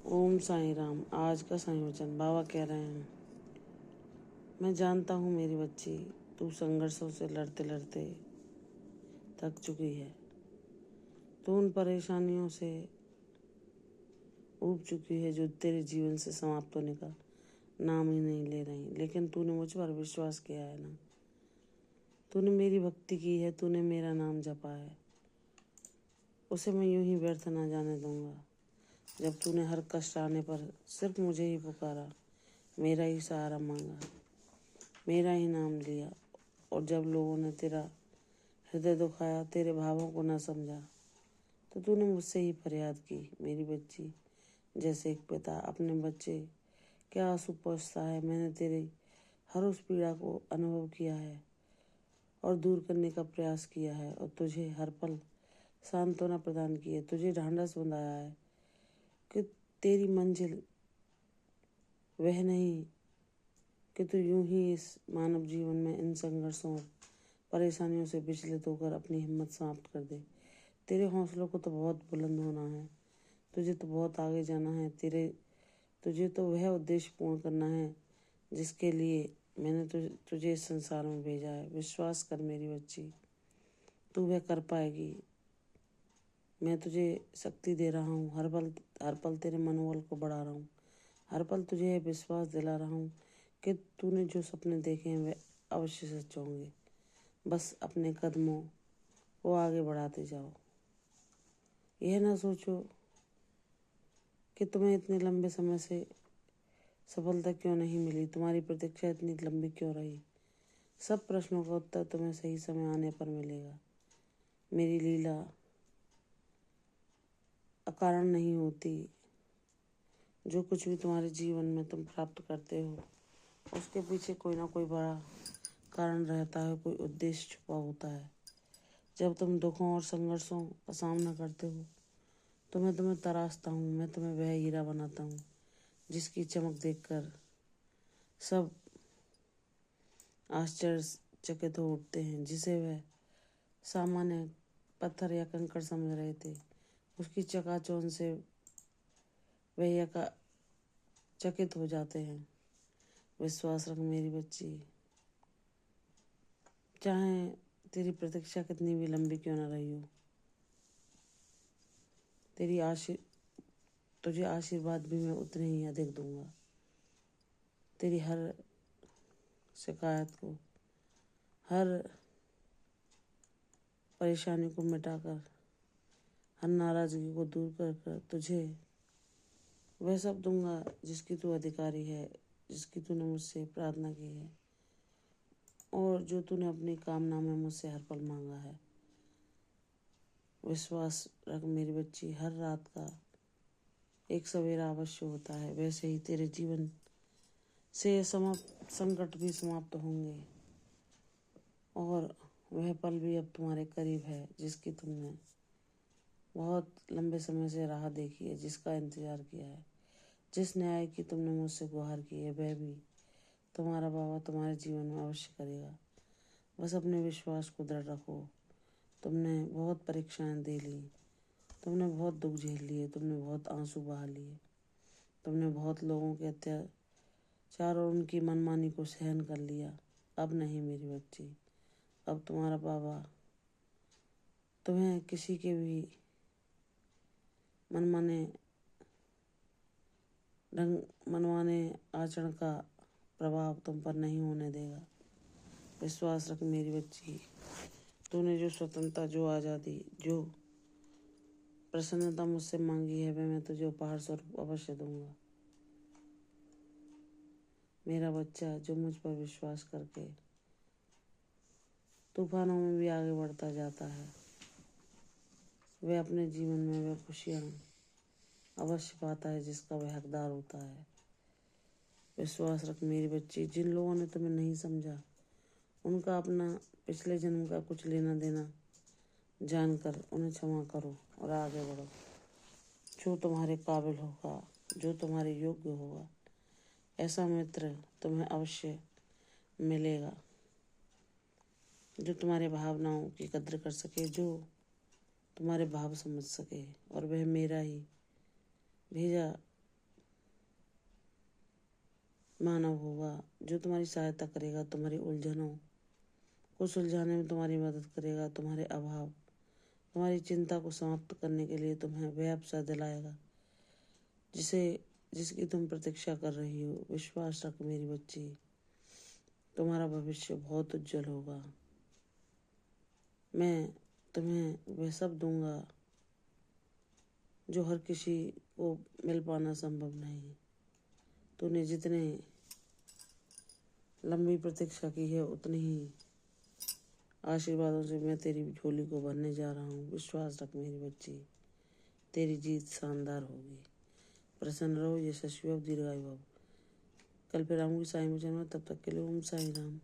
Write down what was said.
ओम साईं राम। आज का संयोजन बाबा कह रहे हैं, मैं जानता हूँ मेरी बच्ची, तू संघर्षों से लड़ते लड़ते थक चुकी है। तू उन परेशानियों से ऊब चुकी है जो तेरे जीवन से समाप्त होने का नाम ही नहीं ले रही। लेकिन तूने मुझ पर विश्वास किया है ना, तूने मेरी भक्ति की है, तूने मेरा नाम जपा है, उसे मैं यूं ही व्यर्थ ना जाने दूंगा। जब तूने हर कष्ट आने पर सिर्फ मुझे ही पुकारा, मेरा ही सहारा मांगा, मेरा ही नाम लिया, और जब लोगों ने तेरा हृदय दुखाया, तेरे भावों को न समझा, तो तूने मुझसे ही फरियाद की। मेरी बच्ची, जैसे एक पिता अपने बच्चे के आंसू पोंछता है, मैंने तेरी हर उस पीड़ा को अनुभव किया है और दूर करने का प्रयास किया है, और तुझे हर पल सांत्वना प्रदान की है। तुझे ढांढस बंधाया है कि तेरी मंजिल वह नहीं कि तू यूं ही इस मानव जीवन में इन संघर्षों और परेशानियों से विचलित होकर अपनी हिम्मत समाप्त कर दे। तेरे हौसलों को तो बहुत बुलंद होना है, तुझे तो बहुत आगे जाना है। तुझे तो वह उद्देश्य पूर्ण करना है जिसके लिए मैंने तुझे इस संसार में भेजा है। विश्वास कर मेरी बच्ची, तू वह कर पाएगी। मैं तुझे शक्ति दे रहा हूँ, हर पल तेरे मनोबल को बढ़ा रहा हूँ, हर पल तुझे यह विश्वास दिला रहा हूँ कि तूने जो सपने देखे हैं वे अवश्य सच होंगे। बस अपने कदमों को आगे बढ़ाते जाओ। यह ना सोचो कि तुम्हें इतने लंबे समय से सफलता क्यों नहीं मिली, तुम्हारी प्रतीक्षा इतनी लंबी क्यों रही। सब प्रश्नों का उत्तर तुम्हें सही समय आने पर मिलेगा। मेरी लीला अकारण नहीं होती। जो कुछ भी तुम्हारे जीवन में तुम प्राप्त करते हो, उसके पीछे कोई ना कोई बड़ा कारण रहता है, कोई उद्देश्य छुपा होता है। जब तुम दुखों और संघर्षों का सामना करते हो, तो मैं तुम्हें तराशता हूँ, मैं तुम्हें वह हीरा बनाता हूँ जिसकी चमक देखकर सब आश्चर्यचकित हो उठते हैं। जिसे वह सामान्य पत्थर या कंकड़ समझ रहे थे, उसकी चकाचौंध से वह चकित हो जाते हैं। विश्वास रख मेरी बच्ची, चाहे तेरी प्रतीक्षा कितनी भी लंबी क्यों न रही हो, तुझे आशीर्वाद भी मैं उतने ही अधिक दूंगा। तेरी हर शिकायत को, हर परेशानी को मिटाकर, हर नाराजगी को दूर कर कर तुझे वह सब दूंगा जिसकी तू अधिकारी है, जिसकी तूने मुझसे प्रार्थना की है और जो तूने अपनी कामना में मुझसे हर पल मांगा है। विश्वास रख मेरी बच्ची, हर रात का एक सवेरा अवश्य होता है। वैसे ही तेरे जीवन से संकट भी समाप्त होंगे और वह पल भी अब तुम्हारे करीब है जिसकी तुमने बहुत लंबे समय से राह देखी है, जिसका इंतजार किया है। जिस न्याय की तुमने मुझसे गुहार की है, वह भी तुम्हारा बाबा तुम्हारे जीवन में अवश्य करेगा। बस अपने विश्वास को दृढ़ रखो। तुमने बहुत परीक्षाएं दे ली, तुमने बहुत दुख झेल लिए, तुमने बहुत आंसू बहा लिए, तुमने बहुत लोगों के अत्याचार और उनकी मनमानी को सहन कर लिया। अब नहीं मेरी बच्ची, अब तुम्हारा बाबा तुम्हें किसी के भी मनमाने आचरण का प्रभाव तुम पर नहीं होने देगा। विश्वास रख मेरी बच्ची, तूने जो स्वतंत्रता, जो आज़ादी, जो प्रसन्नता मुझसे मांगी है, वह मैं तुझे उपहार स्वरूप अवश्य दूंगा। मेरा बच्चा, जो मुझ पर विश्वास करके तूफानों में भी आगे बढ़ता जाता है, वह अपने जीवन में वह खुशियाँ अवश्य पाता है जिसका वह हकदार होता है। विश्वास रख मेरी बच्ची, जिन लोगों ने तुम्हें नहीं समझा, उनका अपना पिछले जन्म का कुछ लेना देना जानकर उन्हें क्षमा करो और आगे बढ़ो। जो तुम्हारे काबिल होगा, जो तुम्हारे योग्य होगा, ऐसा मित्र तुम्हें अवश्य मिलेगा जो तुम्हारे भावनाओं की कद्र कर सके, जो तुम्हारे भाव समझ सके। और वह मेरा ही भेजा मानव होगा जो तुम्हारी सहायता करेगा, तुम्हारी उलझनों को सुलझाने में तुम्हारी मदद करेगा, तुम्हारे अभाव, तुम्हारी चिंता को समाप्त करने के लिए तुम्हें वह अवसर दिलाएगा जिसकी तुम प्रतीक्षा कर रही हो। विश्वास रख मेरी बच्ची, तुम्हारा भविष्य बहुत उज्जवल होगा। मैं तुम्हें वह सब दूंगा जो हर किसी को मिल पाना संभव नहीं। तूने जितने लंबी प्रतीक्षा की है उतनी ही आशीर्वादों से मैं तेरी झोली को भरने जा रहा हूँ। विश्वास रख मेरी बच्ची, तेरी जीत शानदार होगी। प्रसन्न रहो, यशस्वी भव, दीर्घायु भव। कल फिर आऊँगी साईं भजन में, तब तक के लिए ओम साई राम।